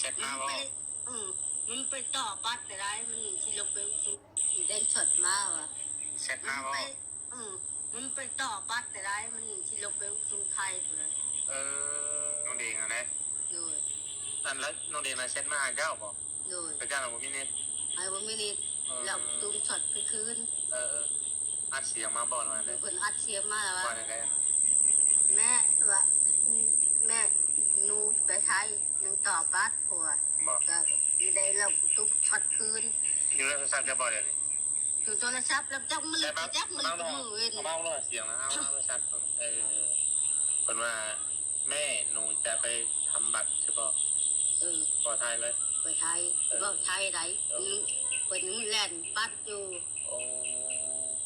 เสร็จมาบ่มันไปต่อปัดแต่ได้มันที่ลงไปสีแดงสดมากอ่ะเสร็จมาบ่มันไปต่อปัดแต่ได้มันที่ลงไปสุไทยเลยน้องเดงอะไรเลยอันแล้วน้องเดงมาเสร็จมาเจ้าบ่เลยไปเจ้าเราบ่มีเน็ตบ่มีเน็ตเราตุ้มสดไปคืนอัดเสียงมาบ่หน่อยเลยคนอัดเสียงมาแล้วว่าแม่ว่าแม่นูไปใช้ยังต่อปัดผัวก็ได้เราตุ้มสดคืนอยู่ในโทรศัพท์จะบ่เดี๋ยวนี้อยู่โทรศัพท์แล้วจับมือมือเว้นเอาเนาะเสียงนะเอาโทรศัพท์คนว่าแม่หนูจะไปทำบัตรใช่ป่ะปลอดภัยเลยไปไทยก็ไทยไหนเป็นแลนปัดอยู่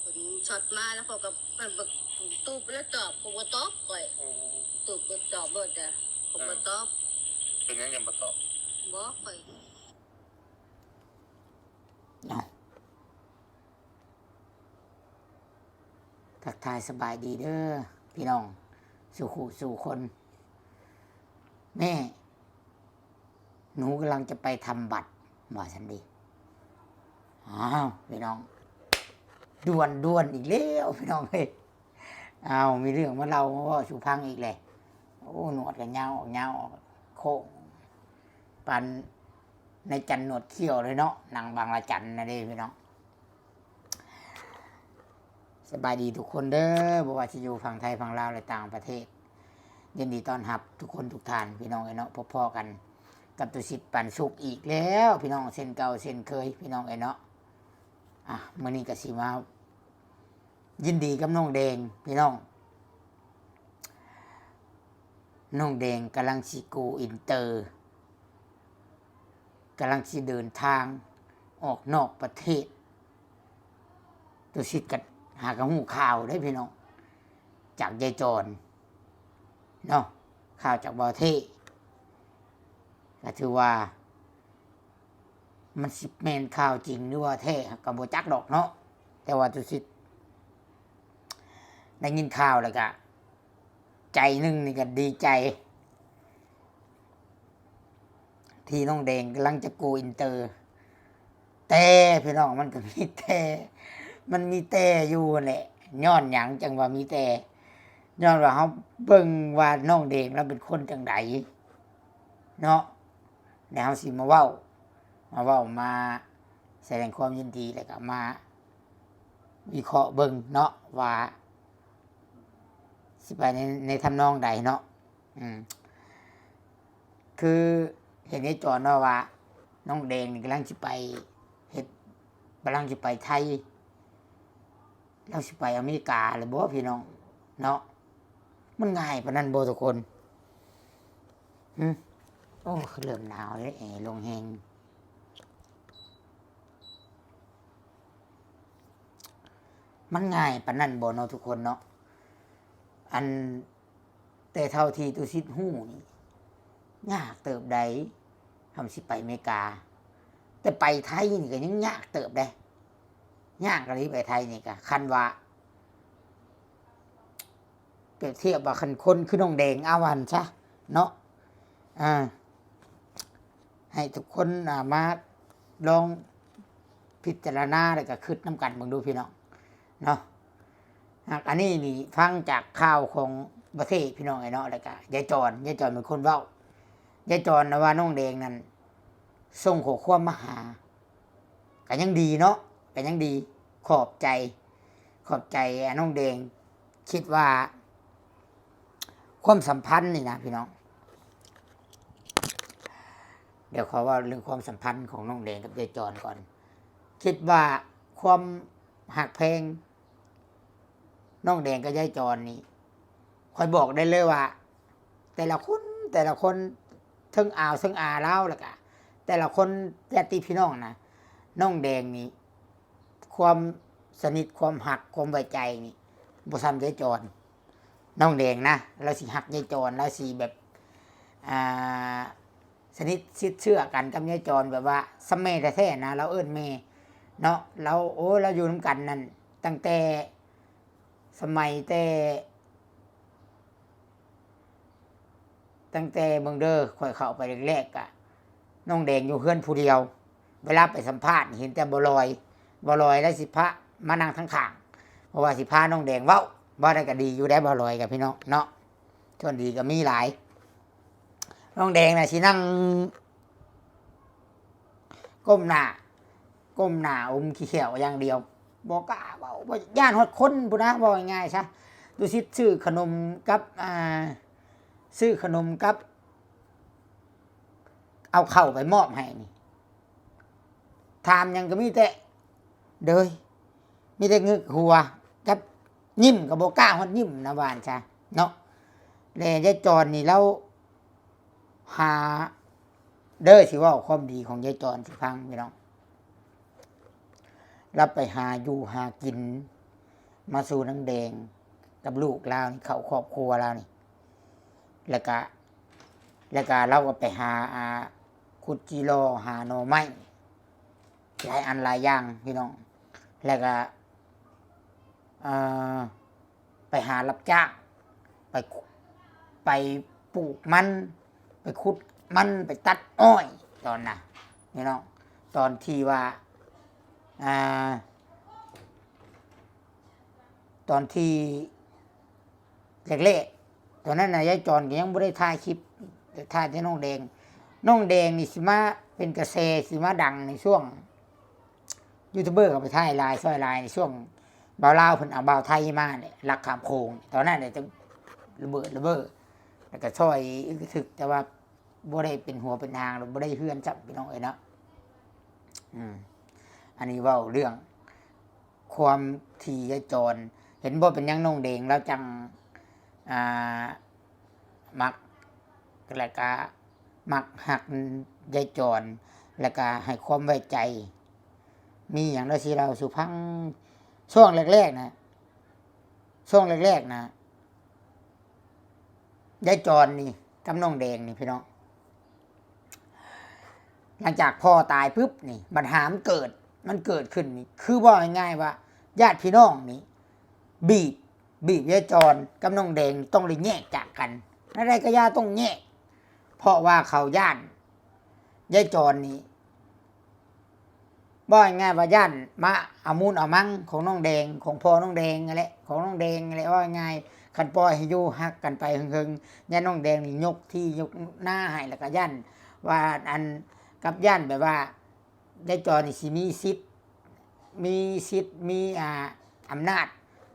เป็นช็อตมาแล้วพอกับมันบึกตูบแล้วตอบผมก็ตอบก่อยตูบตอบเบิดอ่ะผมก็ตอบเป็นยังยังตอบบอกก่อยทักทายสบายดีเด้อพี่น้องสู่คนแม่หนูกำลังจะไปทำบัตรว่าฉันดีพี่น้องด่วนอีกแล้วพี่น้องเฮ้ยมีเรื่องมาเราว่าสุพังอีกเลยโอ้หนวดกันเงาโค้งปันในจันหนวดเขี้ยวเลยเนาะนางบางละจันนะเด้พี่น้องสบายดีทุกคนเด้อบ่ว่าจะอยู่ฝั่งไทยฝั่งลาวหรือต่างประเทศยินดีต้อนรับทุกคนทุกท่านพี่น้องเนาะพบกันกับตุสิทธิ์ปันสุขอีกแล้วพี่น้องเส้นเก่าเส้นเคยพี่น้องเนาะมื้อนี้ก็สิมายินดีกับน้องแดงพี่น้องแดงกำลังสิโกอินเตอร์กำลังสิเดินทางออกนอกประเทศตุสิทธิ์ก็หากระหูข่าวได้พี่น้องจากยายจรเนาะข่าวจากบอเทก็ถือว่ามันสิแม่นข่าวจริงหรือว่าแท้ก็บ่จักดอกเนาะแต่ว่าตุสิทธิ์ได้ยินข่าวแล้วก็ใจนึงนี่ก็ดีใจที่น้องแดงกำลังจะโกอินเตอร์แต่พี่น้องมันก็มีแต่อยู่แหละย้อนหยังจังว่ามีแต่ย้อนว่าเฮาเบิ่งว่าน้องแดงแล้วเป็นคนจังไดเนาะแล้วเฮาสิมาเว้ามาแสดงความยินดีแล้วก็มาวิเคราะห์เบิ่งเนาะว่าสิไปในทำนองใดเนาะคือเห็นในจอเนาะว่าน้องแดงนี่กำลังสิไปไทยเราสิไปอเมริกาเลยบ่พี่น้องเนาะมันง่ายปานนั้นบ่ทุกคนโอ้เริ่มหนาวแล้วลงแฮงมันง่ายปานนั้นบ่เนาะทุกคนเนาะอันแต่เท่าที่ตุสิทธิ์ฮู้นี่ยากเติบใดทำสิไปอเมริกาแต่ไปไทยนี่ก็ยังยากเติบได้ยากกะลีไปไทยนี่ก็คันว่าเปรียบเทียบว่าคันคนคือน้องแดงอาวันซะเนาะให้ทุกคนมาลองพิจารณาแล้วก็คิดนำกันเบิ่งดูพี่น้องเนาะอันนี้นี่ฟังจากข่าวของประเทศพี่น้องเนาะแล้วก็ยายจรเป็นคนเว้ายายจรนะว่าน้องแดงนั้นส่งข้อความมาหาก็ยังดีเนาะก็ยังดีขอบใจน้องแดงคิดว่าความสัมพันธ์นี่นะพี่น้องเดี๋ยวขอว่าเรื่องความสัมพันธ์ของน้องแดงกับยายจรก่อนคิดว่าความหักแพงน้องแดงกับยายจรนี่คอยบอกได้เลยว่าแต่ละคนทั้งอ่าวทั้งอาเล่าแล้วก็แต่ละคนญาติพี่น้องนะน้องแดงนี่ความสนิทความหักความไว้ใจนี่บ่ซ้ำยายจรน้องแดงนะเราสิหักยายจรเราสิแบบสนิทชิดเชื่อกันกับยายจรแบบว่าสมัยแท้ๆนะเราเอิ้นแม่เนาะเราอยู่นำกันนั่นตั้งแต่สมัยตั้งแต่เบิ่งเด้อค่อยเข้าไปแรกๆก็ น้องแดงอยู่เฮือนผู้เดียว เวลาไปสัมภาษณ์เห็นแต่บ่ลอยและสิพระมานั่งทั้งข้างเพราะว่าสิพาน้องแดงเว้าบ่ได้ก็ดีอยู่ได้บ่ลอยกับพี่น้องเนาะส่วนดีก็มีหลายน้องแดงน่ะสินั่งก้มหน้าอมขี้เขียวอย่างเดียวบ่กล้าเว้าบ่ย่านฮอดคนพุ่นนะว่าง่ายๆซะดูสิซื้อขนมกับซื้อขนมกับเอาเข้าไปมอบให้นี่ถามยังก็มีแต่เดยมีแต่งึกหัวกับยิ้มกับโบกล้าฮอดยิ้มนะหวานจ้ะเนาะแล้วยายจรนี่เราหาเด้อสิว่าความดีของยายจรสิฟังพี่น้องเราไปหาอยู่หากินมาสู่นางแดงกับลูกเรานี่เขาครอบครัวเรานี่แล้วก็เราก็ไปหาขุดจีโรหาหน่อไม้หลายอันหลายอย่างพี่น้องแล้วก็ไปหารับจ้างไปปลูกมันไปขุดมันไปตัดอ้อยตอนน่ะพี่น้องตอนที่ว่าตอนที่แรกๆตอนนั้นน่ะยายจรก็ยังบ่ได้ถ่ายคลิปถ่ายแต่น้องแดงนี่สิมาเป็นกระแสสิมาดังในช่วงยูทูบเบอร์ก็ไปถ่ายลายซอยลายในช่วงบ่าวลาวเพิ่นเอาบ่าวไทยมาเนี่ยรักขามโขงตอนนั้นเนี่ยจะระเบิดแล้วก็ซอยอึกทึกแต่ว่าบ่ได้เป็นหัวเป็นหางหรือบ่ได้เฮือนจับพี่น้องเอ้ยเนาะอันนี้เว้าเรื่องความที่ยายจรเห็นบ่เป็นหยังน้องแดงแล้วจังมักแล้วก็มักหักยายจรแล้วก็ให้ความไว้ใจมีอย่างเราสิเราสุพังช่วงแรกๆนะยายจรนี่กับน้องแดงนี่พี่น้องหลังจากพ่อตายปุ๊บนี่ปัญหามันเกิดขึ้นนี่คือว่าง่ายๆว่าญาติพี่น้องนี่บีบยายจรกับน้องแดงต้องได้แยกจากกันอะไรก็ย่าต้องแยกเพราะว่าเขาย่านยายจรนี่บ่ง่ายว่าย่านมาเอามูลเอามั่งของน้องแดงของพ่อน้องแดงอะไรของน้องแดงอะไรว่าง่ายคันปล่อยให้อยู่ฮักกันไปหึงๆย่านน้องแดงนี่ยกหน้าให้แล้วก็ย่านว่าอันกับย่านแบบว่ายายจรนี่สิมีสิทธิ์มีอำนาจ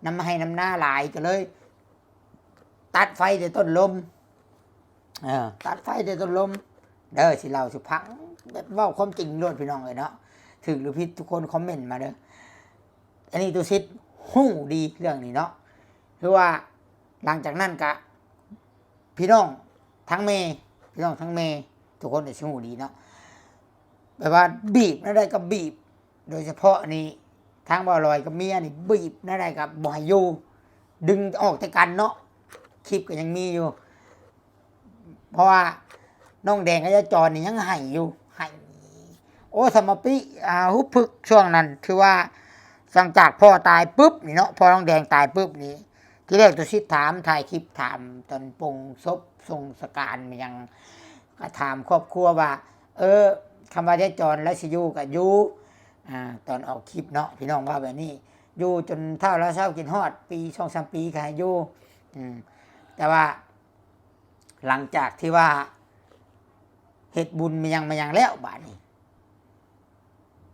นำมาให้นำหน้าหลายก็เลย ตัดไฟแต่ต้นลมตัดไฟแต่ต้นลมเด้อสิเราสิพังแบบเว้าความจริงโลดพี่น้องเลยเนาะถึงหรือผิดทุกคนคอมเมนต์มาเด้ออันนี้ตัวซิดฮู้ดีเรื่องนี้เนาะคือว่าหลังจากนั้นก็พี่น้องทั้งเมทุกคนได้ฮู้ดีเนาะแบบว่าบีบนั่นได้ก็บีบโดยเฉพาะนี่ทางบ่อลอยกับเมียนี่บีบนั่นได้ก็บ่ให้อยู่ดึงออกจากกันเนาะคลิปก็ยังมีอยู่เพราะว่าน้องแดงกับยายจรนี่ยังให้อยู่ให้โอ้สมปิฮุบพึกช่วงนั้นคือว่าหลังจากพ่อตายปุ๊บนี่เนาะพ่อน้องแดงตายปุ๊บนี่ที่แรกตัวซิดถามถ่ายคลิปถามตอนปงศพทรงสการมันยังก็ถามครอบครัวว่าคำว่ายายจรและสิอยู่กับอยู่ตอนออกคลิปเนาะพี่น้องว่าแบบนี้อยู่จนเท่าแล้วเช้ากินฮอดปี 2-3 ปีค่ะอยู่แต่ว่าหลังจากที่ว่าเฮ็ดบุญมายังแล้วบาดนี้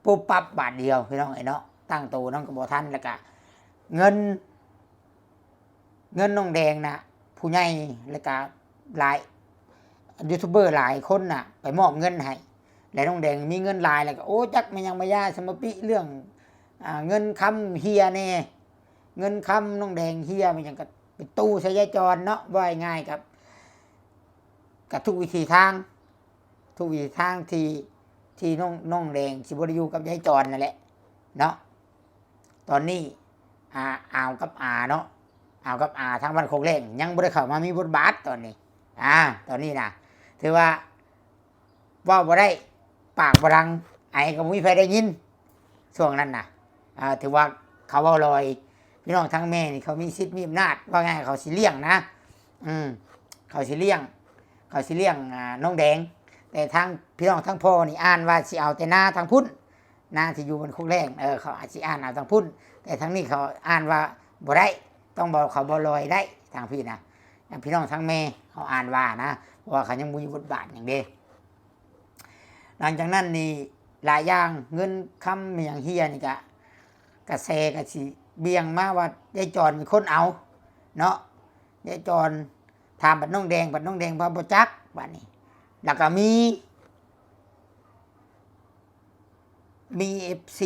ปุ๊บปั๊บบาทเดียวพี่น้องไอ้เนาะตั้งโตน้องกระบอกท่านแล้วก็เงินน้องแดงนะผู้ใหญ่แล้วก็หลายยูทูบเบอร์หลายคนน่ะไปมอบเงินให้แล้วน้องแดงมีเงินหลายแล้วก็โอ้จักมันยังไม่ยาสมปิเรื่องเงินคำเฮียแน่เงินคำน้องแดงเฮียมันยังก็เป็นตู้ใช้ยายจรเนาะว่าง่ายกับทุกวิธีทางที่น้องแดงสิบริยูกับยายจรนั่นแหละเนาะตอนนี้อ่าวกับเนาะอ่าวกับทางบ้านโคกเล่งยังบ่ได้เข้ามามีบทบาทตอนนี้ตอนนี้นะถือว่าบ่ได้ปากบ่ดังไอ้ก็บ่มีใครได้ยินช่วงนั้นน่ะถือว่าเขาเว้าลอยพี่น้องทั้งแม่นี่เขามีสิทธิ์มีอำนาจว่าไงเขาสิเลี้ยงนะเขาสิเลี้ยงน้องแดง แต่ทางพี่น้องทางพ่อนี่อ่านว่าสิเอาแต่หน้าทางพุ่นหน้าที่อยู่บนคุกแรงเขาอาจสิอ่านเอาทางพุ่นแต่ทางนี้เขาอ่านว่าบ่ได้ต้องบอกเขาบ่ลอยได้ทางพี่นะพี่น้องทางแม่เขาอ่านว่านะเพราะว่าเขายังมีบทบาทอย่างเดียวหลังจากนั้นนี่หลายอย่างเงินคำอย่างเฮียนี่ก็กระแสกระสิเบี่ยงมาว่ายายจรมีคนเอาเนาะยายจรถามบัดน้องแดงพระบ่จักบัดนี้แล้วก็มี FC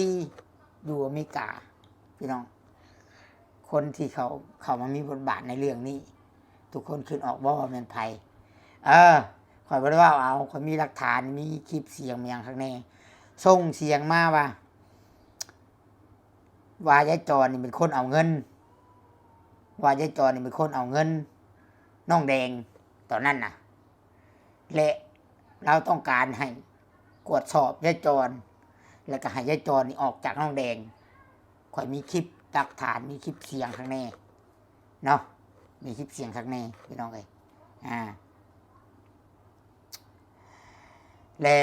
อยู่อเมริกาพี่น้องคนที่เขามามีบทบาทในเรื่องนี้ทุกคนขึ้นออกว่าแม่นไผคอยบ่ได้ว่าเอาคอยมีหลักฐานมีคลิปเสียงอย่างข้างในส่งเสียงมาว่ายายจรนี่เป็นคนเอาเงินว่ายายจรนี่เป็นคนเอาเงินน้องแดงตอนนั้นน่ะและเราต้องการให้กวดสอบยายจรแล้วก็ให้ยายจรนี่ออกจากน้องแดงข่อยมีคลิปหลักฐานมีคลิปเสียงข้างในเนาะมีคลิปเสียงข้างในพี่น้องเอ้ยและ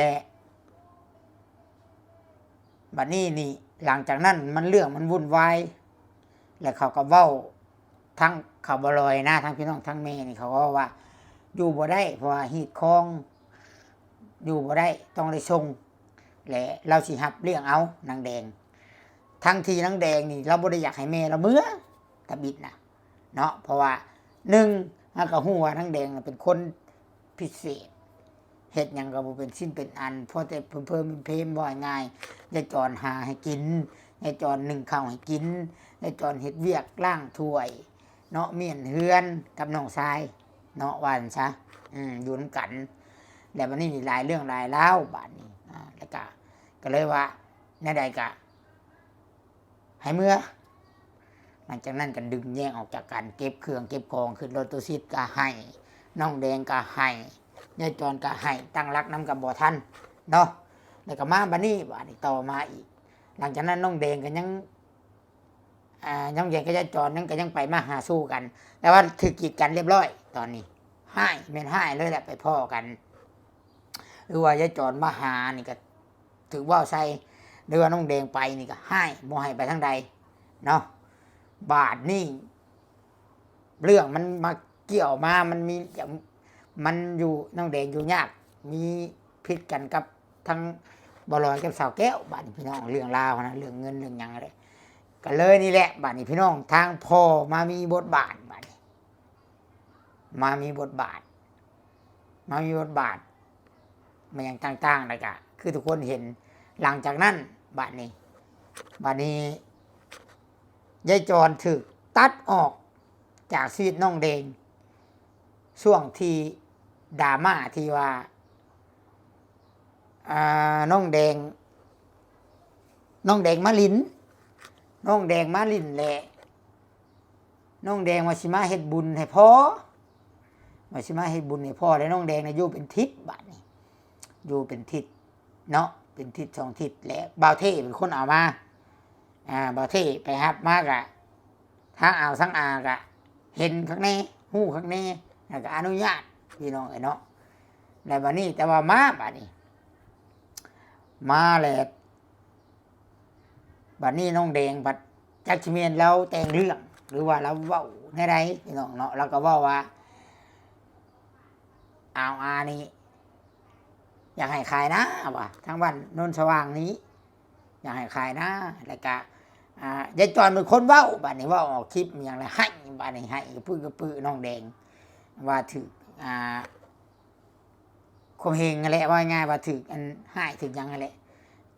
บัดนี้นี่หลังจากนั้นมันเรื่องมันวุ่นวายแล้วเขาก็เว้าทั้งเขาบ่ลอยนะทั้งพี่น้องทั้งแม่นี่เขาก็ว่าอยู่บ่ได้เพราะว่าฮีดคองอยู่บ่ได้ต้องได้ส่งและเราสิรับเลี้ยงเอานางแดงทั้งที่นางแดงนี่เราบ่ได้อยากให้แม่เราเมื่อตะบิดนะเนาะเพราะว่า1เราก็ฮู้ว่านางแดงเป็นคนพิเศษเฮ็ดหยังก็บ่เป็นสิ้นเป็นอันเพราะแต่เพิ่มเพมบ่ง่ายยายจรหาให้กินยายจรนึ่งข้าวให้กินยายจรเฮ็ดเวียกล้างถ้วยเนาะเมียนเฮือนกับน้องชายเนาะว่าซั่นซะอยู่นำกันแล้วบัดนี้นี่หลายเรื่องหลายราวบัดนี้แล้วก็เลยว่าแนวใดก็ให้เมื่อหลังจากนั้นก็ดึงแยกออกจากกันเก็บเครื่องเก็บของขึ้นรถตู้ซิดก็ให้น้องแดงก็ให้ยายจรก็ให้ตั้งรักน้ำกับบ่ทันเนาะแล้วก็มาบัดนี้ต่อมาอีกหลังจากนั้นน้องแดงก็ยังน้องแดงกับยายจรนั่นก็ยังไปมาหาสู้กันแต่ว่าถึกกีดกันเรียบร้อยตอนนี้ให้แม่นให้เลยแหละไปพ่อกันหรือว่ายายจรมาหานี่ก็ถือว่าใส่หรือว่าน้องแดงไปนี่ก็ให้บ่ให้ไปทางใดเนาะบาทนี่เรื่องมันมาเกี่ยวมามันมีมันอยู่น้องแดงอยู่ยากมีพิษกันกับทั้งบลอยกับสาวแก้วบาดนี้พี่น้องเรื่องราวนะเรื่องเงินเรื่องหยังอะไรก็เลยนี่แหละบาดนี้พี่น้องทางพ่อมามีบทบาทบาดนี้มามีบทบาทมันอย่างต่างๆเลยกะคือทุกคนเห็นหลังจากนั้นบาดนี้ยายจรถูกตัดออกจากชีวิตน้องแดงช่วงที่ดราม่าที่ว่าน้องแดงมาลินแหละน้องแดงว่าสิมาเฮ็ดบุญให้พ่อแล้วน้องแดงอยู่เป็นทิศบัดนี้อยู่เป็นทิศเนาะเป็นทิศ2ทิศและบ่าวเท่เป็นคนเอามาบ่าวเท่ไปรับมากะทั้งเอาทั้งอากะเห็นข้างในฮู้ข้างในแล้วก็อนุญาตพี่น้องเนาะแล้วบัดนี้แต่ว่ามาบัดนี้มาแล้วบัดนี้น้องแดงบัดจักสิแม่นเราแต่งเรื่องหรือว่าเราเว้าแนวใดพี่น้องเนาะเราก็เว้าว่านี่อยากให้ขายนะว่าทั้งบ้านโนนสว่างนี้อยากให้ขายนะแล้วก็ยายจรเป็นคนเว้าบัดนี้เว้าออกคลิปอย่างไรให้บัดนี้ให้กระปื้อน้องแดงว่าถือคมเฮงอะไรว่าง่ายว่าถืออันให้ถือยังอะไร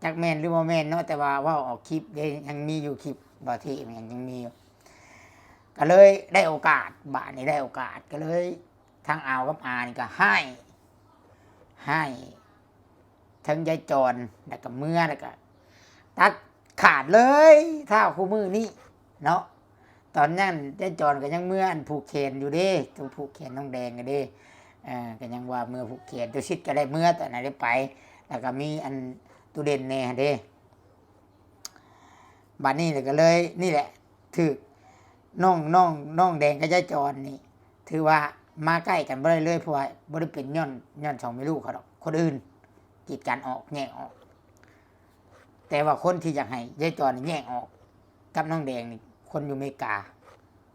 จักแม่นหรือบ่แม่นเนาะแต่ว่าเว้าออกคลิปยังมีอยู่คลิปบ่ที่ยังมีอยู่ก็เลยได้โอกาสบัดนี้ได้โอกาสก็เลยทั้งเอากับอานี่ก็ให้ทั้งยายจรแล้วก็เมื่อแล้วก็ตัดขาดเลยเท่าคู่มือนี่เนาะตอนนั้นยายจรก็ยังเมื่ออันผูกแขนอยู่เด้ตัวผูกแขนน้องแดงก็เด้ก็ยังว่าเมื่อผูกแขนตัวชิดก็ได้เมื่อตอนนั้นได้ไปแล้วก็มีอันตูเด่นแน่เด้บัดนี้ก็เลยนี่แหละถือน้องแดงกับยายจรนี่ถือว่ามาใกล้กันบ่ได้เลยเพราะว่าบ่ได้เป็นย้อนสองไม่รู้เขาดอก คนอื่นกีดกันออกแยกออก แต่ว่าคนที่อยากให้ยายจรแยกออกกับน้องแดงนี่คนอยู่อเมริกา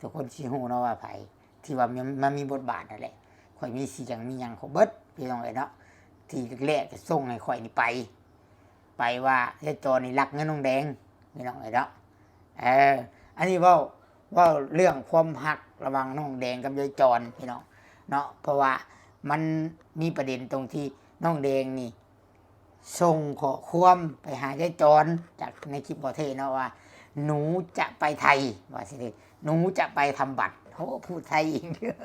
ทุกคนสิฮู้เนาะว่าไผที่ว่ามันมีบทบาทนั่นแหละข่อยมีสิหยังมีหยังของเบิดพี่น้องเอ้ยเนาะที่แรกๆจะส่งให้ข่อยนี่ไปว่ายายจรนี่รักเงินน้องแดงพี่น้องเอ้ยเนาะอันนี้เว้าเรื่องความรักระหว่างน้องแดงกับยายจรพี่น้องเนาะเพราะว่ามันมีประเด็นตรงที่น้องแดงนี่ส่งขอความไปหายายจรจากในคลิปบอเทเนาะว่าหนูจะไปไทยว่าสิหนูจะไปทำบัตรโอ้พูดไทยอีกเยอะ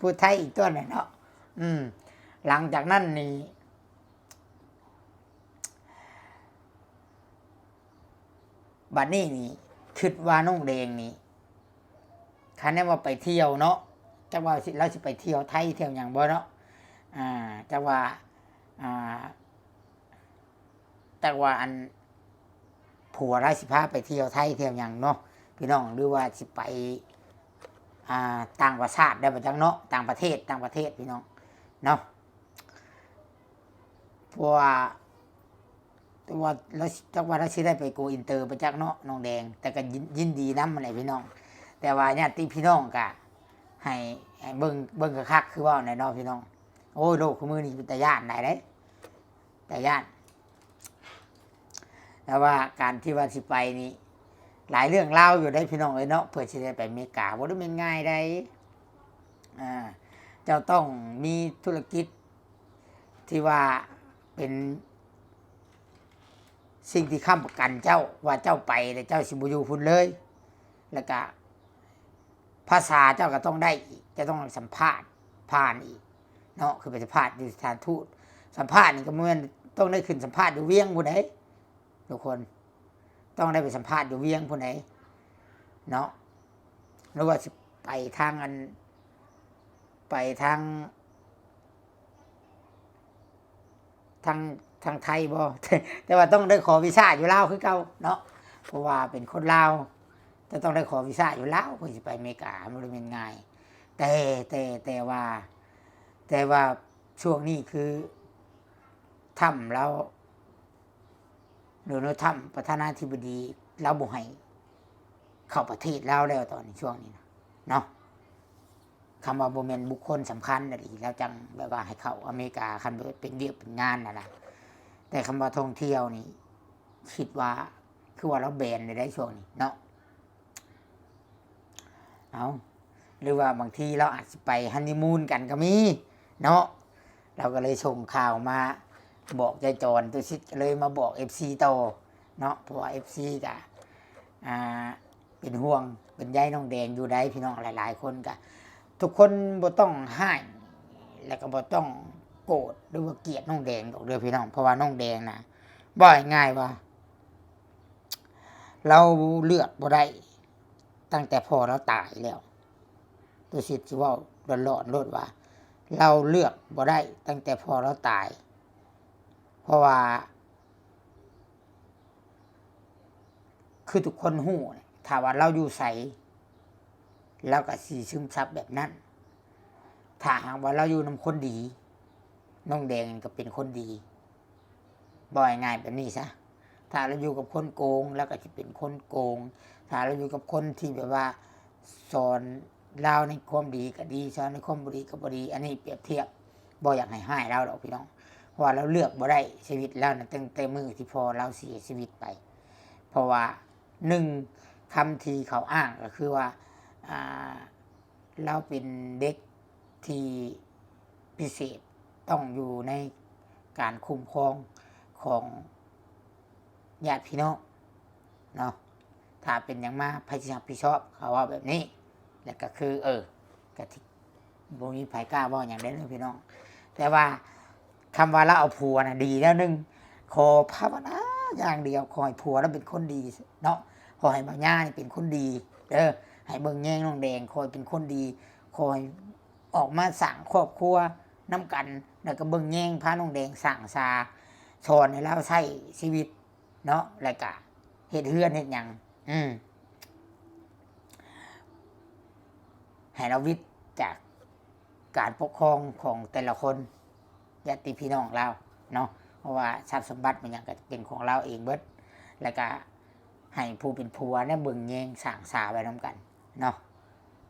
พูดไทยอีกต้นเลยเนาะหลังจากนั้นนี่บัดนี้นี่คิดว่าน้องแดงนี่คันแน่ว่าไปเที่ยวเนาะจักว่าเราสิไปเที่ยวไทยเที่ยวอย่างบ่เนาะจักว่าแต่ว่าอันผัวราสิพาไปเที่ยวไทยเที่ยวอย่างเนาะพี่น้องหรือว่าสิไปต่างประเทศได้บ่จังเนาะต่างประเทศพี่น้องเนาะเพราะว่าแล้วจักว่าเราสิได้ไปโกอินเตอร์ไปจักเนาะน้องแดงแต่ก็ยินดีนำอะไรพี่น้องแต่ว่าญาติพี่น้องก็ให้เบิ่งคักคือว่าในเนาะพี่น้องโอ้ยโลกคือมื้อนี้เป็นตาย่านได้เด้ตาย่านแต่ว่าการที่ว่าสิไปนี่หลายเรื่องเล่าอยู่ได้พี่น้องเลยเนาะเพื่อสิได้ไปอเมริกาบ่ได้เป็นง่ายได้เจ้าต้องมีธุรกิจที่ว่าเป็นสิ่งที่ค้ำประกันเจ้าว่าเจ้าไปแต่เจ้าสิบ่อยู่พุ่นเลยแล้วก็ภาษาเจ้าก็ต้องได้อีกจะต้องสัมภาษณ์ผ่านอีกเนาะคือไปสัมภาษณ์อยู่สถานทูตสัมภาษณ์นี่ก็เหมือนต้องได้ขึ้นสัมภาษณ์อยู่เวียงผู้ใดทุกคนต้องได้ไปสัมภาษณ์อยู่เวียงผู้ใดเนาะหรือว่าไปทางทางไทยบ่ แต่ว่าต้องได้ขอวีซ่าอยู่ลาวคือเก่าเนาะเพราะว่าเป็นคนลาวจะต้องได้ขอวีซ่าอยู่ลาวเพื่อจะไปอเมริกามันไม่เป็นง่ายแต่ว่าช่วงนี้คือถ้ำแล้วโดนัลด์ทรัมป์ประธานาธิบดีเราบ่ให้เข้าประเทศเราแล้วตอนนี้ช่วงนี้นะเนาะคำว่าบ่แม่นบุคคลสำคัญน่ะดิแล้วจังแบบว่าให้เข้าอเมริกาคันเป็นเวียกเป็นงานน่ะนะแต่คำว่าท่องเที่ยวนี่คิดว่าคือว่าเราแบนได้ช่วงนี้เนาะเอาหรือว่าบางทีเราอาจจะไปฮันนีมูนกันก็มีเนาะเราก็เลยส่งข่าวมาบอกยายจรตัวชิดเลยมาบอก FC โตเนาะเพราะว่า FC ก็เป็นห่วงเป็นใยน้องแดงอยู่ได้พี่น้องหลายๆคนก็ทุกคนบ่ต้องให้แล้วก็บ่ต้องโกรธหรือว่าเกลียดน้องแดงดอกเด้อพี่น้องเพราะว่าน้องแดงนะบ่ง่ายว่าเราเลือกบ่ได้ตั้งแต่พอเราตายแล้วตัวชิดสิเว้าร้อนๆโลดว่าเราเลือกบ่ได้ตั้งแต่พอเราตายเพราะว่าคือทุกคนฮู้ถ้าว่าเราอยู่ไสเราก็สิซึมซับแบบนั้นถ้าหากว่าเราอยู่นำคนดีน้องแดงก็เป็นคนดีบ่ง่ายแบบนี้ซะถ้าเราอยู่กับคนโกงแล้วก็สิเป็นคนโกงถ้าเราอยู่กับคนที่แบบว่าสอนเราในความดีก็ดีสอนในความบ่ดีก็บ่ดีอันนี้เปรียบเทียบบ่อยากให้เราดอกพี่น้องเพราะว่าเราเลือกบ่ได้ชีวิตเราตั้งแต่มื้อที่พอเราเสียชีวิตไปเพราะว่า1คำที่เขาอ้างก็คือว่าเราเป็นเด็กที่พิเศษต้องอยู่ในการคุ้มครองของญาติพี่น้องเนาะถ้าเป็นอย่างมาไผสิรับผิดชอบเขาว่าแบบนี้แล้วก็คือกะทิบ่มีไผกล้าเว้าหยังได้เลยพี่น้องแต่ว่าคำว่าเราเอาผัวน่ะดีแล้วนึงขอภาวนาอย่างเดียวขอให้ผัวเราเป็นคนดีเนาะขอให้บ่าวย่านี่เป็นคนดีเด้อให้เบิ่งแย่งน้องแดงขอให้เป็นคนดีขอให้ออกมาสร้างครอบครัวนำกันแล้วก็เบิ่งแย่งพาน้องแดงสร้างสาสอนให้เราใช้ชีวิตเนาะแล้วก็เฮ็ดเฮือนเฮ็ดหยังให้เราวิทย์จากการปกครองของแต่ละคน ญาติพี่น้องเราเนาะเพราะว่าทรัพย์สมบัติมันยังก็เป็นของเราเองเบิดแล้วก็ให้ผู้เป็นผัวเนี่ยเบิ่งแยงสร้างสาไว้นํกันเนาะ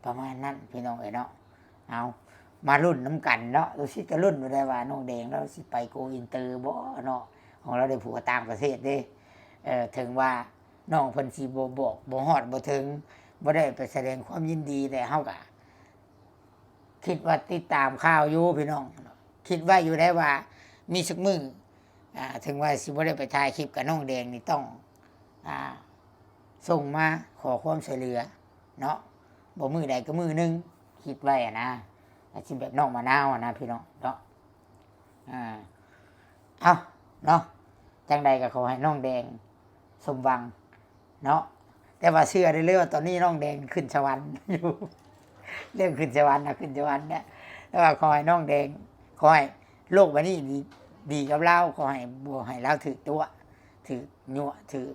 ประมาณนั้นพี่น้องเนาะเอามารุ่นน้ำกันเนาะเราสิจะรุ่นอยู่ได้ว่าน้องแดงเราสิไปโกอินเตอร์บ่เนาะของเราได้ผัวต่างประเทศเด้ถึงว่าน้องเพิ่นสิบ่บอกบ่ฮอดบ่ถึงบ่ได้ไปแสดงความยินดีแต่เฮาก็คิดว่าติดตามข่าวอยู่พี่น้องคิดว่าอยู่ได้ว่ามีสักมื้อถึงว่าสิบ่ได้ไปถ่ายคลิปกับน้องแดงนี่ต้องส่งมาขอความช่วยเหลือเนาะบ่มื้อใดก็มื้อนึงคิดไว้นะสิแบบน้องมะนาวนะพี่น้องเนาะเอาเนาะจังใดก็ขอให้น้องแดงสมหวังเนาะแต่ว่าเชื่อได้เลยว่าตอนนี้น้องแดงขึ้นสวรรค์อยู่เรื่องขึ้นสวรรค์นะขึ้นสวรรค์เนี่ยแต่ว่าขอให้น้องแดงขอให้โลกวันนี้ดีกับเราขอให้บัวให้เราถือตัวถือยั่วถือ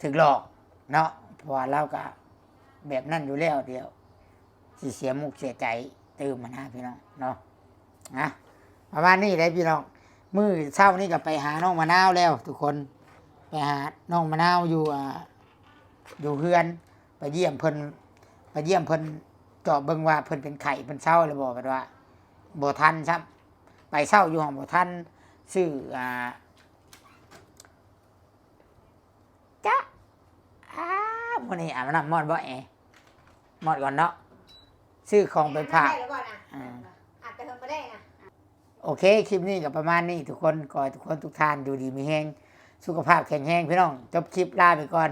ถือหลอกเนาะเพราะว่าเราก็แบบนั้นอยู่แล้วเดียวสิเสียมุกเสียใจตื่มมานะพี่น้องเนาะนะประมาณนี้เลยพี่น้องมื้อเช้านี่ก็ไปหาน้องมะนาวแล้วทุกคนไปหาน้องมะนาวอยู่เฮือนไปเยี่ยมเพิ่นเจาะเบิ่งว่าเพิ่นเป็นไข้เพิ่นเศร้าแล้วบอกกันว่าบ่ทันครับไปเศร้าอยู่ห้องบ่ทันซื้อจ๊ะมื้อนี้อาบน้ำมอดบ่มอดก่อนเนาะซื้อของไปฝากอาจจะเพิ่มไปได้นะ โอเคคลิปนี้ก็ประมาณนี้ทุกคนขอให้ทุกคนทุกท่านดูดีมีแห้งสุขภาพแข็งแรงพี่น้องจบคลิปลาไปก่อน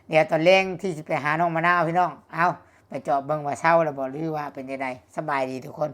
เดี๋ยวตอนเร่งที่จะไปหาน้องมะนาวพี่น้องเอาไปเจาะเบิ่งว่าเศร้าแล้วบ่หรือว่าเป็นยังไงสบายดีทุกคน